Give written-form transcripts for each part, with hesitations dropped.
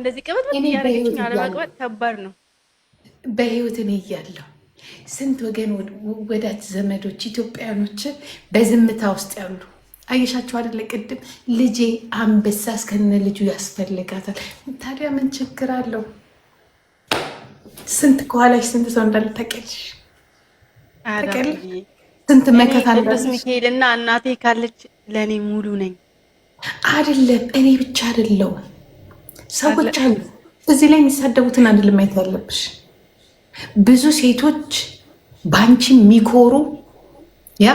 እንደዚህ ቀበጥ ያረጋችኝ አለማግባት ከባድ ነው። በህይወት እኔ እያለሁ ስንት ወገን ወዳጅ ዘመዶች ኢትዮጵያኖች በዝምታ ውስጥ ያሉ አየሻቸው አይደለ? ቅድም ልጄ አንበሳ እስከነ ልጁ ያስፈልጋታል። ታዲያ ምን ችግር አለው? ስንት ከኋላሽ ስንት ሰው እንዳለ ታውቂያለሽ? ስንት መከታ ቅዱስ ሚካኤልና እናቴ ካለች ለእኔ ሙሉ ነኝ። አይደለም እኔ ብቻ አይደለሁም፣ ሰዎች አሉ እዚህ ላይ የሚሳደቡትን አይደለም ማየት ያለብሽ። ብዙ ሴቶች በአንቺ የሚኮሩ ያ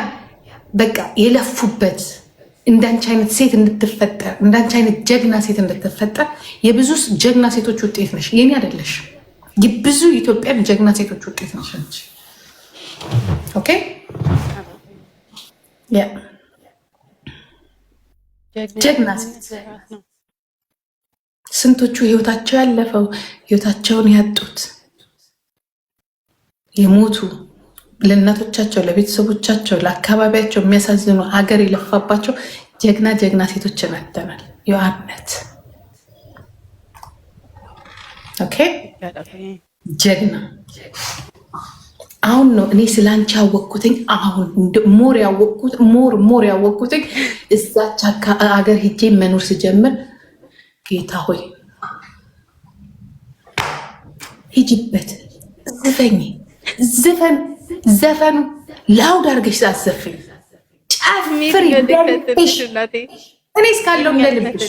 በቃ የለፉበት እንዳንቺ አይነት ሴት እንድትፈጠር እንዳንቺ አይነት ጀግና ሴት እንድትፈጠር የብዙ ጀግና ሴቶች ውጤት ነሽ። የኔ አይደለሽ፣ የብዙ ኢትዮጵያን ጀግና ሴቶች ውጤት ነሽ አንቺ። ኦኬ ያ ጀግና ሴት። ስንቶቹ ህይወታቸው ያለፈው ህይወታቸውን ያጡት የሞቱ ለእናቶቻቸው ለቤተሰቦቻቸው ለአካባቢያቸው የሚያሳዝኑ ሀገር የለፋባቸው ጀግና ጀግና ሴቶችን አተናል። የዋነት ኦኬ ጀግና አሁን ነው እኔ ስላንቺ ያወቅኩትኝ። አሁን ሞር ያወቅኩትኝ እዛች ሀገር ሂጄ መኖር ስጀምር ጌታ ሆይ ሂጂበት ዝፈኝ ዘፈኑ ላውድ አድርገሽ ሳትዘፍኝ ጨፍሪ እኔ እስካለው እንደልብሽ።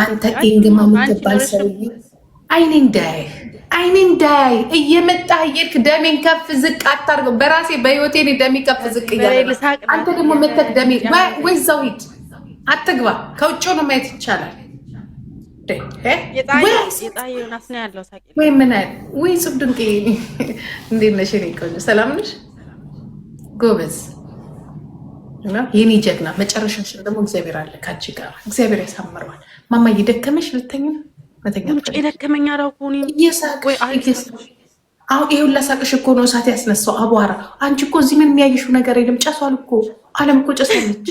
አንተ ጤንግማ የምትባል ሰውዬ አይኔ እንዳያይ እየመጣ እየሄድክ ደሜን ከፍ ዝቅ አታርገው። በራሴ በህይወቴ ደሜ ከፍ ዝቅ እያለ አንተ ደግሞ መተክ ደሜ ወይዛው ሂድ፣ አትግባ። ከውጭ ነው ማየት ይቻላል። ወይ ምን ወይ ጽብ ድንቅ እንዴት ነሽ? እኔ ቆንጆ ሰላም ነሽ? ጎበዝ የኔ ጀግና። መጨረሻሽን ደግሞ እግዚአብሔር አለ ካንቺ ጋር፣ እግዚአብሔር ያሳምረዋል። ማማ እየደከመሽ ልተኛ ነው የደከመኝ አላውቅም። አሁን ይሄ ሁላ ሳቅሽ እኮ ነው እሳት ያስነሳው አቧራ። አንቺ እኮ እዚህ ምን የሚያይሽው ነገር የለም። ጨሷል እኮ አለም እኮ ጨሳለች።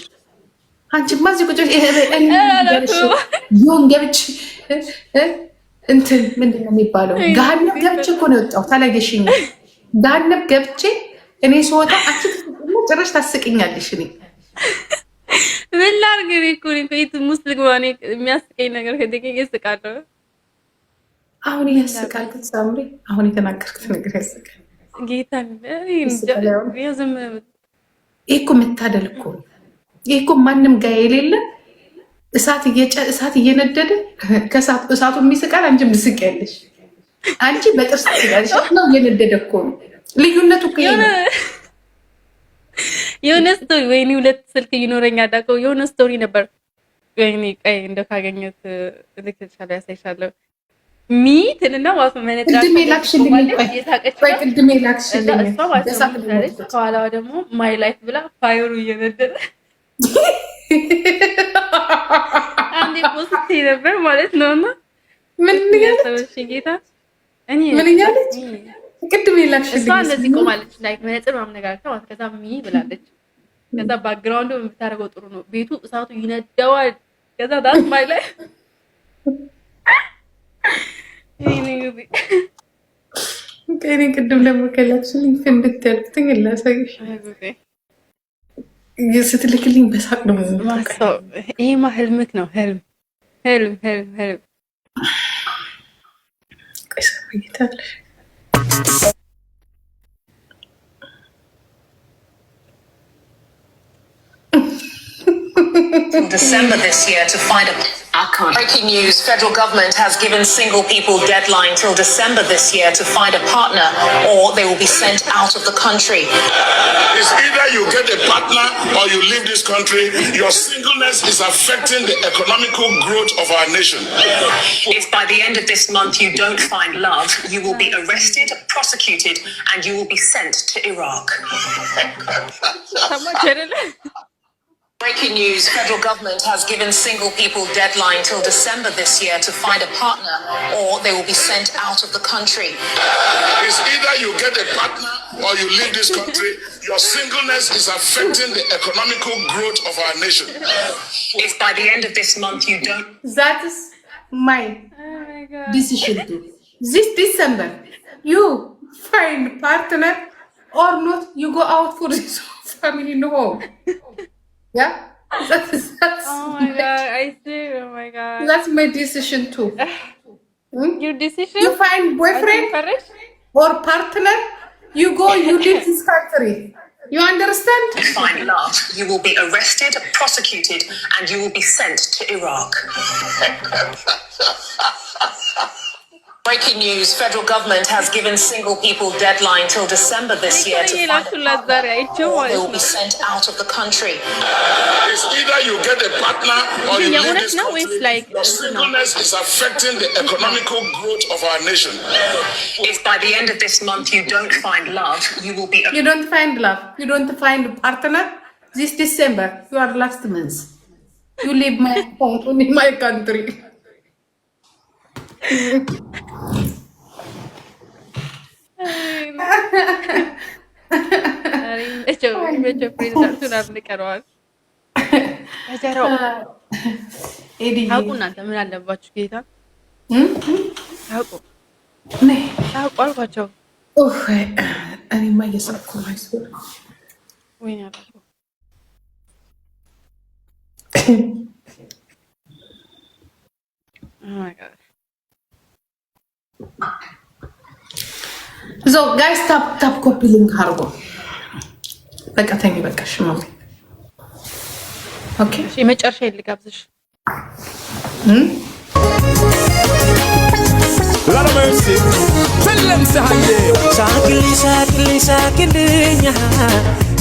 አንቺማ እዚህ ቁጭ ዮን ገብች እንትን ምንድን ነው የሚባለው? ገሃነም ገብቼ እኮ ነው የወጣሁት። አላየሽኝ? ገሃነም ገብቼ እኔ ስወጣ አንቺ ጭራሽ ታስቅኛለሽ። እኔ ምን ላድርግ? እኔ እኮ ቤት ውስጥ ልግባ የሚያስቀኝ ነገር ከደገኝ እስቃለሁ። አሁን ያስቃል። ሳምሪ አሁን የተናገርኩት ነገር ያስቃል። ጌታ ይህ እኮ መታደል እኮ ነው። ይህ እኮ ማንም ጋር የሌለ እሳት እየነደደ እሳቱ የሚስቃል፣ አንቺ ምስቅ ያለሽ አንቺ በጥርስ ትስቃለሽ ነው። እየነደደ እኮ ነው። ልዩነቱ እኮ የሆነ ስቶሪ ወይኔ ሁለት ስልክ ይኖረኛል ዳቀው የሆነ ስቶሪ ነበር። ወይኔ ቀይ እንደ ካገኘት ልክ ተሻለ ያሳይሻለሁ። ሚትና ዋስ መነጣ ቅድሜ ላክሽልኝ ከኋላዋ ደግሞ ማይ ላይፍ ብላ ፋየሩ እየነደደ አንዴ ፖስት ነበር ማለት ነውና ምን ያለች ጌታ እኔ ምን ያለች ቅድሜ ላክሽልኝ እሷ እንደዚህ ቆማለች። ላይክ መነጽር ማምነጋገር ማለት ከዛ ሚ ብላለች። ከዛ ባክግራውንዱ የምታደርገው ጥሩ ነው። ቤቱ እሳቱ ይነደዋል። ከዛ ዳስ ማይ ላይፍ እኔ ቅድም ደግሞ ከላክሽልኝ ፍንድት ያልኩትኝ ላሳይሽ ስትልክልኝ በሳቅ ነው ማሳው። ይሄማ ህልምክ ነው። ህልም ቀስ ይታለሽ in December this year to find a breaking news, federal government has given single people deadline till December this year to find a partner or they will be sent out of the country. It's either you get a partner or you leave this country. Your singleness is affecting the economical growth of our nation. If by the end of this month you don't find love, you will be arrested, prosecuted and you will be sent to Iraq. Breaking news, federal government has given single people deadline till December this year to find a partner or they will be sent out of the country. It's either you get a partner or you leave this country. Your singleness is affecting the economical growth of our nation. If by the end of this month you don't... That is my decision too. This December, you find partner or not, you go out for this family no home. Yeah? That's Oh my god, I see. Oh my god. That's my decision too. Your decision? You find boyfriend or partner, you go, you leave this country. You understand? If you find love, you will be arrested, prosecuted, and you will be sent to Iraq. Breaking news, federal government has given single people deadline till December this year to find a partner, or they will be sent out of the country. It's either you get a partner or you leave this now country. it's like Your singleness is affecting the economical growth of our nation. If by the end of this month you don't find love, you will be... You don't find love. You don't find a partner. This December, you are last month. You leave my home in my country. ታውቁ እናንተ ምን አለባችሁ ጌታ ታውቁ ታውቁ አልኳቸው። እኔማ እየሳቅኩ ነው። ወይኔ አላውቅም። Oh my god. So guys, tap copy link አድርጎ በቃ ተኝ በቃ ሽማው ኦኬ እሺ መጨረሻ ልጋብዝሽ Lord of mercy, tell them say sakili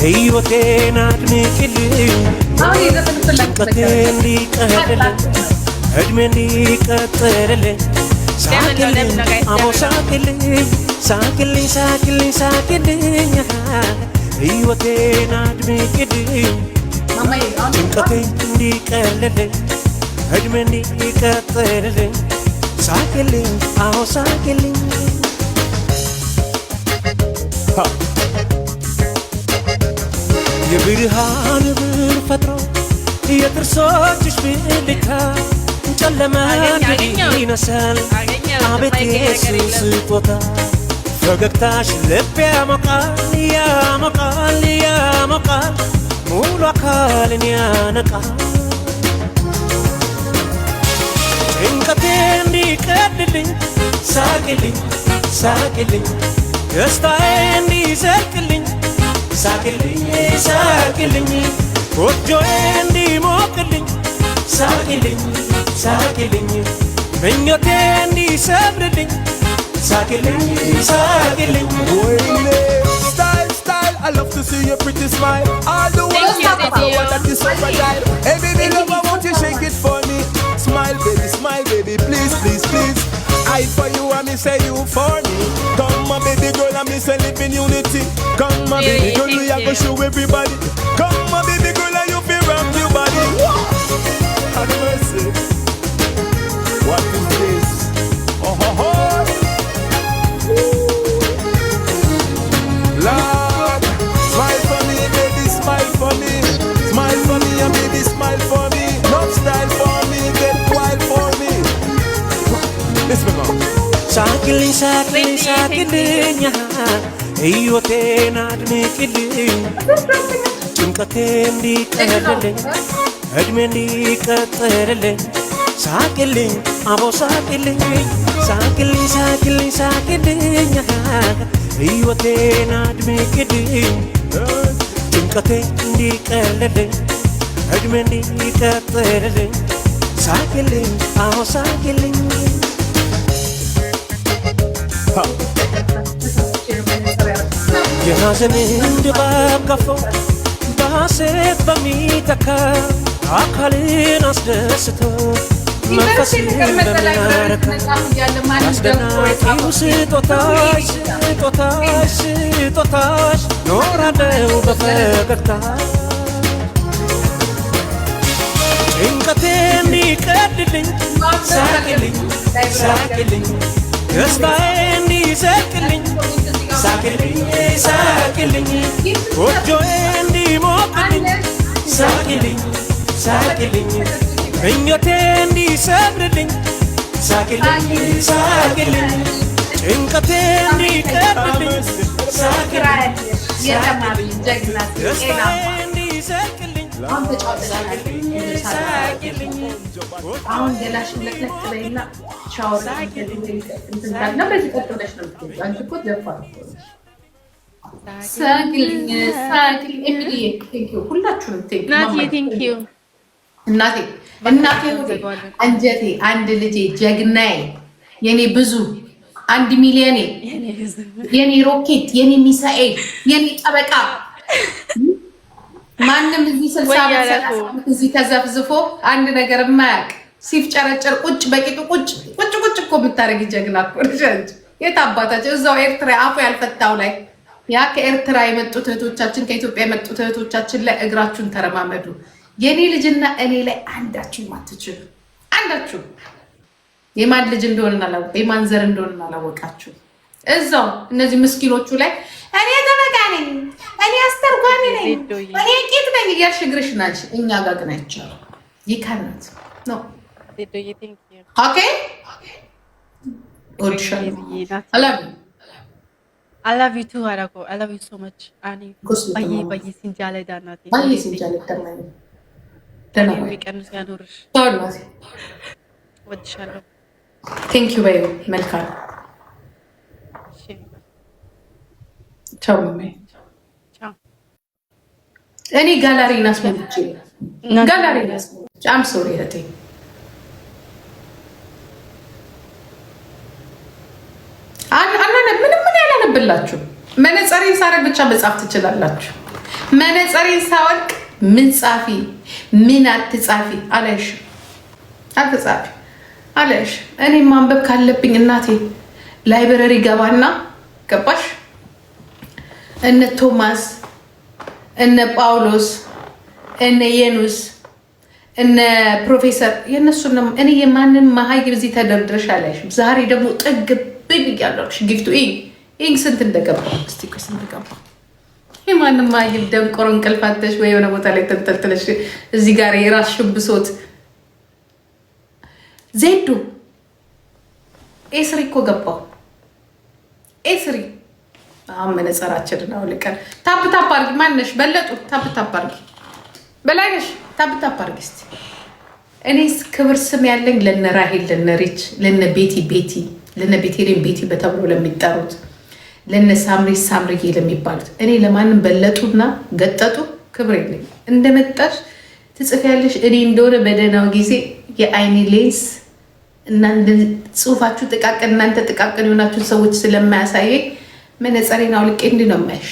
ህይወቴን አድምቅልኝ ጭንቀቴን ሊቀልልኝ እድሜን ሊቀጥልልኝ ሳቅልኝ ህይወቴን አድምቅልኝ ጭንቀቴን ሊቀልልኝ እድሜን ሊቀጥልልኝ ሳቅልኝ አዎ ሳቅልኝ የብርሃን ብር ፈጥሮ የጥርሶችሽ ብልካ ጨለማን ይነሳል አቤት የሱስ ስጦታ ፈገግታሽ ልብ ያሞቃል ያሞቃል ያሞቃል ሙሉ አካልን ያነቃል ጭንቀቴ እንዲቀልልኝ ሳቅልኝ ሳቅልኝ ደስታዬ እንዲዘልቅልኝ ሳቅልኝ ሳቅልኝ ጎጆዬ እንዲሞቅልኝ ሳቅልኝ ሳቅልኝ ምኞቴ እንዲሰምርልኝ ሳቅልኝ ሳቅልኝ Style, style, I love to see your pretty smile. All the world that is so fragile. Hey baby, love, I want you shake it for me. Smile baby, please, please, please. I for you and me say you for me. Come on baby girl and me say live in unity. Come on baby girl, we are gonna show everybody. Come on baby girl and you feel rock your body. Have mercy. What is this? Oh ho ho. Lord, smile for me, baby, smile for me. Smile for me, and baby, smile for me. Not style for me, get wild for me. Listen, mom. ሳቅልኝ ሳቅልኝ ሳቅልኝ ሕይወቴን አድምቅልኝ ጭንቀቴ እንዲቀልልኝ እድሜ እንዲቀጥልልኝ ሳቅልኝ አቦ ሳቅልኝ ሳቅልኝ ሳቅልኝ ሳቅልኝ ሕይወቴን አድምቅልኝ ጭንቀቴ እንዲቀልልኝ እድሜ እንዲቀጥልልኝ ሳቅልኝ አዎ ሳቅልኝ የሐዘንን ድባብ ገፎ በሐሴት በሚተካ አካልን አስደስቶ መንፈስን በሚያረካ አስደናቂው ስጦታሽ ስጦታሽ ስጦታሽ ኖራለው በፈገግታ ጭንቀቴ እንዲቀልልኝ ሳቅልኝ ሳቅልኝ ደስታዬ እንዲዘልቅልኝ ሳቅልኝ ሳቅልኝ ጎጆዬ እንዲሞቅልኝ ሳቅልኝ ሳቅልኝ ምኞቴ እንዲሰምርልኝ ሳቅልኝ ሳቅልኝ ጭንቀቴን እንዲቀርልኝ ሳቅልኝ የተማሪ ጀግና ደስታዬን እንዲዘልቅልኝ ሳቅልኝ አሁን ገላሽን ለቅለቅ በይና ሻወር እንትንታልና በዚህ ቀጥለሽ ነው የምትገቢው። አንቺ እኮ ደፋር ሳቅልኝ ሳቅልኝ ኤሚሊዬ ቴንኪው ሁላችሁንም ቴንኪው እናቴ አንጀቴ አንድ ልጄ ጀግናዬ የኔ ብዙ 1 ሚሊዮኔ የኔ ሮኬት የኔ ሚሳኤል የኔ ጠበቃ ማንም እዚህ 60 እዚህ ተዘፍዝፎ አንድ ነገር የማያውቅ ሲፍጨረጨር ቁጭ በቂጡ ቁጭ እኮ የምታደርጊ ጀግና እኮ ነሽ አንቺ። የት አባታቸው እዛው ኤርትራ አፉ ያልፈታው ላይ ያ ከኤርትራ የመጡት እህቶቻችን ከኢትዮጵያ የመጡት እህቶቻችን ላይ እግራችሁን ተረማመዱ። የኔ ልጅና እኔ ላይ አንዳችሁም አትችሉ። አንዳችሁ የማን ልጅ እንደሆነ አላወቃችሁ፣ የማን ዘር እንደሆነ አላወቃችሁ። እዛው እነዚህ ምስኪኖቹ ላይ እኔ ጠበቃ ነኝ፣ እኔ አስተርጓሚ ነኝ፣ እኔ ቄት ነኝ እያልሽ እግርሽ ናች። እኛ ጋር ግን አይቻልም። ይካናት ነው ኦኬ። I love you too, Harako. I love you so much. Ani, bayi sinjale danati. Bayi sinjale danati. Weekend ya nursh. Tornati. Wadshalo. Thank you baby. Melkan. Ciao mami. Ciao. Any gallery nasmuchi. Gallery nasmuchi. I'm sorry, Hati. ብላችሁ መነጽሬን ሳረግ ብቻ መጻፍ ትችላላችሁ። መነጽሬን ሳወልቅ ምን ጻፊ ምን አትጻፊ አለሽ አትጻፊ አለሽ። እኔ ማንበብ ካለብኝ እናቴ ላይብረሪ ገባና ገባሽ እነ ቶማስ እነ ጳውሎስ እነ የኑስ እነ ፕሮፌሰር የነሱን እኔ የማንም መሀይብ እዚህ ተደርድረሽ አለሽ። ዛሬ ደግሞ ጥግብ ብያለሽ ጊፍቱ ይህ ስንት እንደገባ እስቲ እኮ ስንት ገባ። የማንም ማይል ደንቆሮ እንቅልፋተሽ ወይ የሆነ ቦታ ላይ ተንጠልጥለሽ እዚህ ጋር የራስሽን ብሶት ዜዱ ኤስሪ እኮ ገባው ኤስሪ። አሁን መነጽራችንን አውልቀን ታፕ ታፕ አድርጊ። ማነሽ በለጡ ታፕ ታፕ አድርጊ። በላይነሽ ታፕ ታፕ አድርጊ እስቲ። እኔስ ክብር ስም ያለኝ ለነ ራሄል ለነ ሪች ለነ ቤቲ ለነ ቤቴሌን ቤቲ በተብሎ ለሚጠሩት ለነ ሳምርዬ ለሚባሉት እኔ ለማንም በለጡና ገጠጡ ክብር የለኝ። እንደመጣሽ ትጽፊያለሽ። እኔ እንደሆነ በደህናው ጊዜ የአይኒ ሌንስ እናንተ ጽሁፋችሁ ጥቃቅን እናንተ ጥቃቅን የሆናችሁን ሰዎች ስለማያሳየኝ መነጽሬን አውልቄ እንዲህ ነው የማይሽ።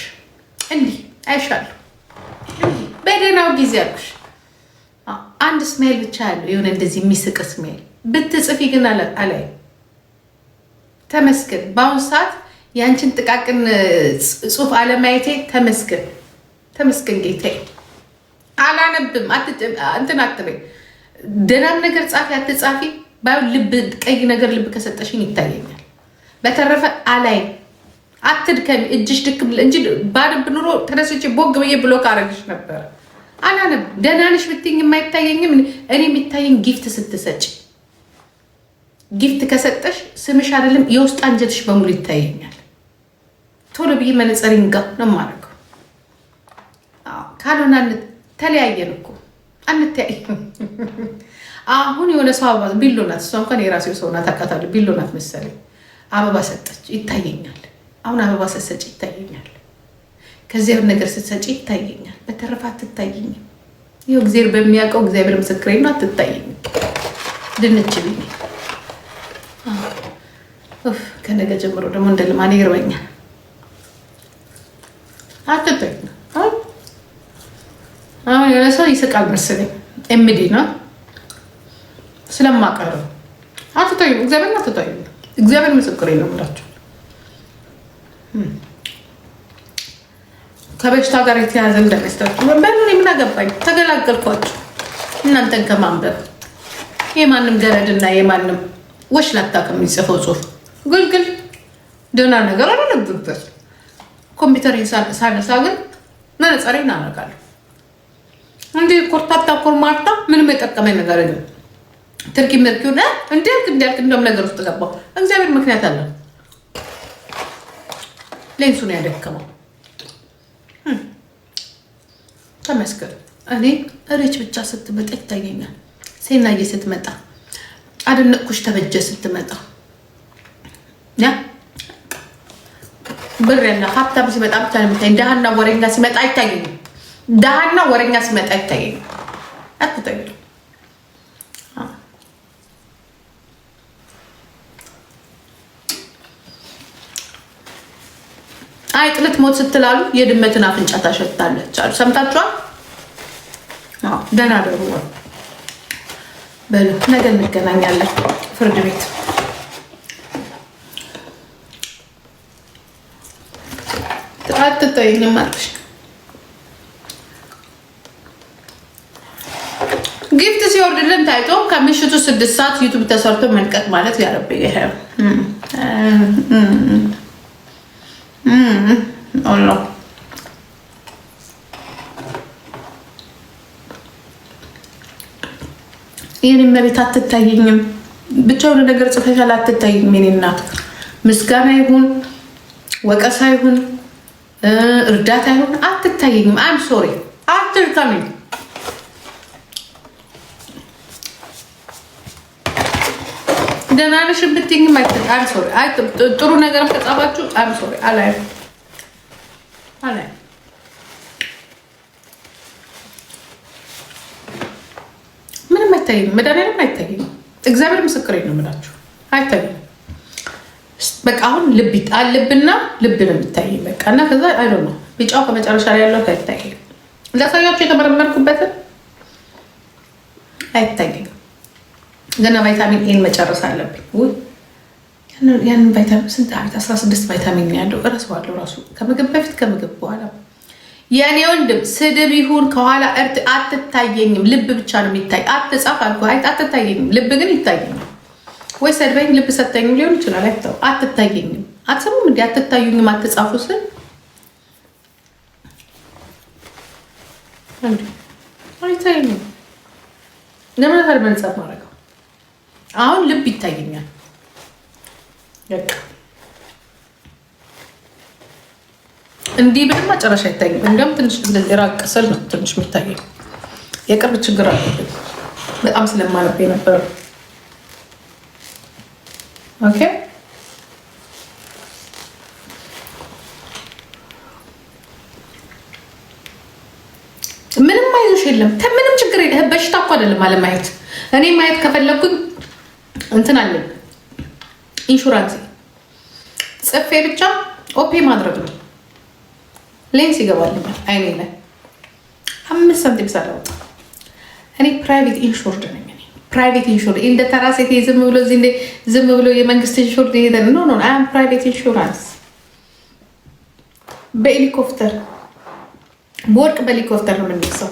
እንዲህ አይሻለሁ። በደህናው ጊዜ አልኩሽ። አንድ ስሜል ብቻ ያለው የሆነ እንደዚህ የሚስቅ ስሜል ብትጽፊ ግን አላይ ተመስገን። በአሁኑ ሰዓት ያንቺን ጥቃቅን ጽሁፍ አለማየቴ ተመስገን ጌታዬ። አላነብም እንትን አትበይ። ደህናም ነገር ጻፊ አትጻፊ ባይሆን ልብ ቀይ ነገር ልብ ከሰጠሽኝ ይታየኛል። በተረፈ አላይ አትድከሚ። እጅሽ ድክም እንጂ ባነብ ኑሮ ተነስቼ ቦግ ብዬ ብሎክ አረግሽ ነበር። አላነብም። ደህና ነሽ ብትይኝ የማይታየኝም እኔ የሚታየኝ ጊፍት ስትሰጪ ጊፍት ከሰጠሽ ስምሽ አይደለም የውስጥ አንጀትሽ በሙሉ ይታየኛል። ቶሎ ብዬ መነጽሬን ጋር ነው የማደርገው። ካልሆነ ተለያየን እኮ አንተያይም። አሁን የሆነ ሰው አበባ ቢሎናት እሷ እንኳን የራሴው ሰው ናት አውቃታለሁ። ቢሎናት መሰለኝ አበባ ሰጠች ይታየኛል። አሁን አበባ ስትሰጪ ይታየኛል። ከዚያ ነገር ስትሰጪ ይታየኛል። በተረፈ አትታየኝም። ይኸው እግዚአብሔር በሚያውቀው እግዚአብሔር ምስክሬ ነው። አትታየኝም። ድንች ብኝ ከነገ ጀምሮ ደግሞ እንደ ልማኔ ይርበኛል። አትጠኝ አሁን የሆነ ሰው ይስቃል መሰለኝ። ኤምዲ ነው ስለማቀረው አትጠኝ። እግዚአብሔር አትጠኝ። እግዚአብሔር ምስክሬ ነው የምላቸው። ከበሽታ ጋር የተያዘ እንደመስታችሁ በምን ምን አገባኝ? ተገላገልኳችሁ እናንተን ከማንበብ የማንም ገረድና የማንም ወሽላታ ከሚጽፈው ጽሁፍ ግልግል ደህና ነገር አላነብበት። ኮምፒውተር ሳነሳ ግን መነጽሬን አደርጋለሁ። እንዲህ ኮርታታ ኮርማታ ምንም የጠቀመኝ ነገር የለም። ትርኪ ምርኪውን እንዲያልክ እንደውም ነገር ውስጥ ገባው። እግዚአብሔር ምክንያት አለው። ሌንሱን ያደከመው ተመስገን። እኔ እሬች ብቻ ስትመጣ ይታየኛል። ሴናዬ ስትመጣ አደነቅኩሽ። ተበጀ ስትመጣ ያ ብር ያለ ሀብታም ሲመጣ ብቻ ነው የምታይ። ደሃና ወረኛ ሲመጣ አይታየኝም። ደሃና ወረኛ ሲመጣ አይታየኝም። አትታየኝ። አይጥ ልትሞት ስትላሉ የድመትን አፍንጫ ታሸታለች አሉ። ሰምታችኋል? ደህና ደሩ በሉ። ነገ እንገናኛለን ፍርድ ቤት። አትታየኝም አልኩሽ። ጊፍት ሲወርድልን ታይቶ ከምሽቱ 6 ሰዓት ዩቱብ ተሰርቶ መልቀቅ ማለት ያረብ ይሄ ኦሎ የኔ መቤት አትታየኝም። ብቻ የሆነ ነገር ጽፈሻል፣ አትታየኝም። የኔ እናት ምስጋና ይሁን ወቀሳ ይሁን እርዳታ ይሁን አትታየኝም። አም ሶሪ አትልካሚኝ። ደህና ነሽ ብትይኝም አም ሶሪ። ጥሩ ነገርም ከጻፋችሁ አም ሶሪ አላየም። ምንም አይታየኝም። መድኃኒዓለም አይታየኝም። እግዚአብሔር ምስክሬ ነው የምላችሁ አይታየኝም። በቃ አሁን ልብና ልብ ነው የሚታየኝ። በቃ እና ከዛ አይዶ ነው ቢጫው ከመጨረሻ ላይ ያለው አይታየኝም። ላሳያችሁ የተመረመርኩበትን አይታየኝም። ገና ቫይታሚን ኤን መጨረስ አለብኝ። ያንን ቫይታሚን ስንት ዓመት 16 ቫይታሚን ያለው እረሳዋለሁ ራሱ ከምግብ በፊት ከምግብ በኋላ። የኔ ወንድም ስድብ ይሁን ከኋላ እርት አትታየኝም። ልብ ብቻ ነው የሚታይ። አትጻፍ አልኩህ። አትታየኝም። ልብ ግን ይታየኛል። ወይ ሰድበኝ ልብ ሰጠኝም ሊሆን ይችላል። አይተው አትታየኝም። አትሰሙም እንዴ? አትታዩኝም አትጻፉ ስል እንዴ አይታየኝም። ለምን ታዲያ መንጻፍ ማድረገው? አሁን ልብ ይታየኛል። በቃ እንዲህ ብድማ ጨረሻ አይታየኝም። እንደውም ትንሽ እንደዚህ ራቅ ስል ነው ትንሽ የሚታየኝ። የቅርብ ችግር አለብኝ በጣም ስለማነብ የነበረ ኦኬ። ምንም አይዞሽ የለም። ምንም ችግር የለም። በሽታ እኮ አይደለም አለማየት። እኔ ማየት ከፈለኩኝ እንትን አለኝ ኢንሹራንስ ጽፌ ብቻ ኦፔ ማድረግ ነው። ሌንስ ይገባልኛል አይኔ ላይ 5 ሳንቲም ሳላወጣ። እኔ ፕራይቬት ኢንሹርድ ነኝ። ፕራይቬት ኢንሹር እንደ ተራ ሴት ዝም ብሎ ዝም ብሎ የመንግስት ኢንሹር ይሄደ ኖ አም ፕራይቬት ኢንሹራንስ። በሄሊኮፕተር በወርቅ በሄሊኮፕተር ነው የምንሰው።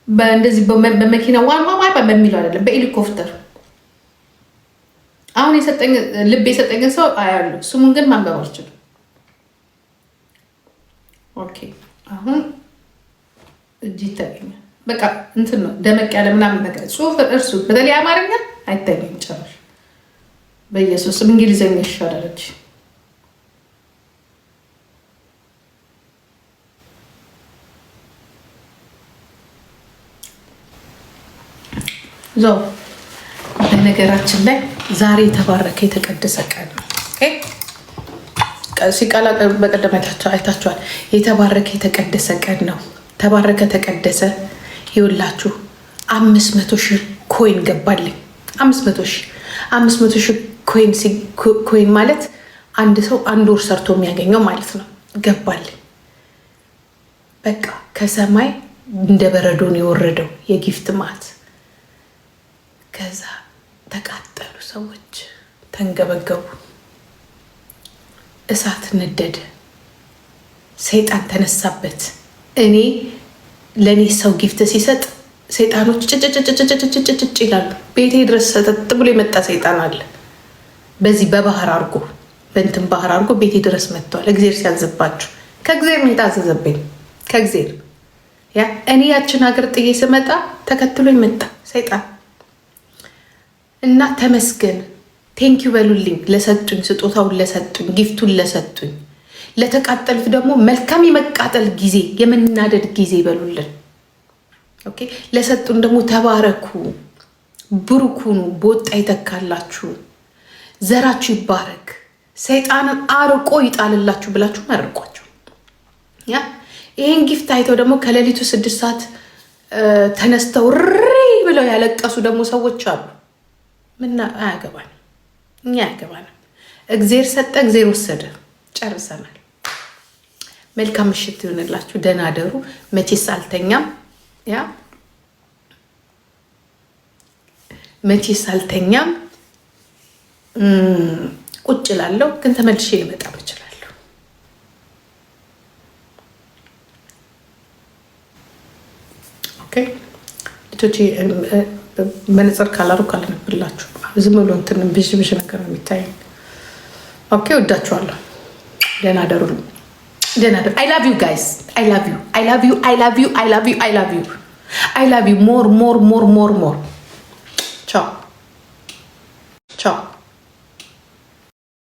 በእንደዚህ በመኪና ዋማ በሚለው አይደለም፣ በሄሊኮፕተር። አሁን የሰጠኝ ልብ የሰጠኝ ሰው አያሉ ስሙን ግን ማንበብ አልችልም። ኦኬ አሁን እጅ ይታየኛል። በቃ እንትን ነው ደመቅ ያለ ምናምን ነገር ጽሁፍ እርሱ በተለይ አማርኛ አይታየኝም ጨራሽ። በኢየሱስም እንግሊዘኛ ይሻላለች። ዞ በነገራችን ላይ ዛሬ የተባረከ የተቀደሰ ቀን ነው። ሲቀላቀሉ በቀደም አይታችኋል። የተባረከ የተቀደሰ ቀን ነው። ተባረከ ተቀደሰ። ይውላችሁ 500,000 ኮይን ገባልኝ። 500,000 ኮይን ማለት አንድ ሰው 1 ወር ሰርቶ የሚያገኘው ማለት ነው። ገባልኝ። በቃ ከሰማይ እንደ በረዶን የወረደው የጊፍት ማት። ከዛ ተቃጠሉ ሰዎች፣ ተንገበገቡ፣ እሳት ነደደ፣ ሰይጣን ተነሳበት። እኔ ለእኔ ሰው ጊፍት ሲሰጥ ሰይጣኖች ጭጭጭጭጭጭጭጭ ይላሉ። ቤቴ ድረስ ሰጠጥ ብሎ የመጣ ሰይጣን አለ። በዚህ በባህር አድርጎ በእንትን ባህር አድርጎ ቤቴ ድረስ መጥተዋል። እግዚአብሔር ሲያዘባችሁ ከእግዚአብሔር ነው የታዘዘብኝ። ከእግዚአብሔር ያ እኔ ያችን ሀገር ጥዬ ስመጣ ተከትሎ ይመጣ ሰይጣን እና ተመስገን ቴንኪዩ በሉልኝ ለሰጡኝ፣ ስጦታውን ለሰጡኝ፣ ጊፍቱን ለሰጡኝ። ለተቃጠሉት ደግሞ መልካም የመቃጠል ጊዜ የመናደድ ጊዜ በሉልን። ኦኬ ለሰጡን ደግሞ ተባረኩ፣ ብሩኩኑ፣ በወጣ ይተካላችሁ፣ ዘራችሁ ይባረክ፣ ሰይጣንን አርቆ ይጣልላችሁ ብላችሁ መርቋቸው። ያ ይሄን ጊፍት አይተው ደግሞ ከሌሊቱ 6 ሰዓት ተነስተው ሪ ብለው ያለቀሱ ደግሞ ሰዎች አሉ። ምና አያገባን፣ እኛ አያገባንም። እግዚአብሔር ሰጠ፣ እግዚአብሔር ወሰደ፣ ጨርሰናል። መልካም ምሽት ይሆንላችሁ። ደህና አደሩ። መቼስ አልተኛም፣ ያ መቼስ አልተኛም። ቁጭ እላለሁ፣ ግን ተመልሼ ልመጣ እችላለሁ። ኦኬ ልጆቼ መነጽር ካላሩ ካላነብላችሁ ዝም ብሎ እንትን ብዥ ነገር ነው የሚታየኝ። ኦኬ ወዳችኋለሁ። ደህና አደሩ። ደህና አደሩ። I love you guys. I love you. I love you. I love you. I love you. I love you. I love you more. Ciao.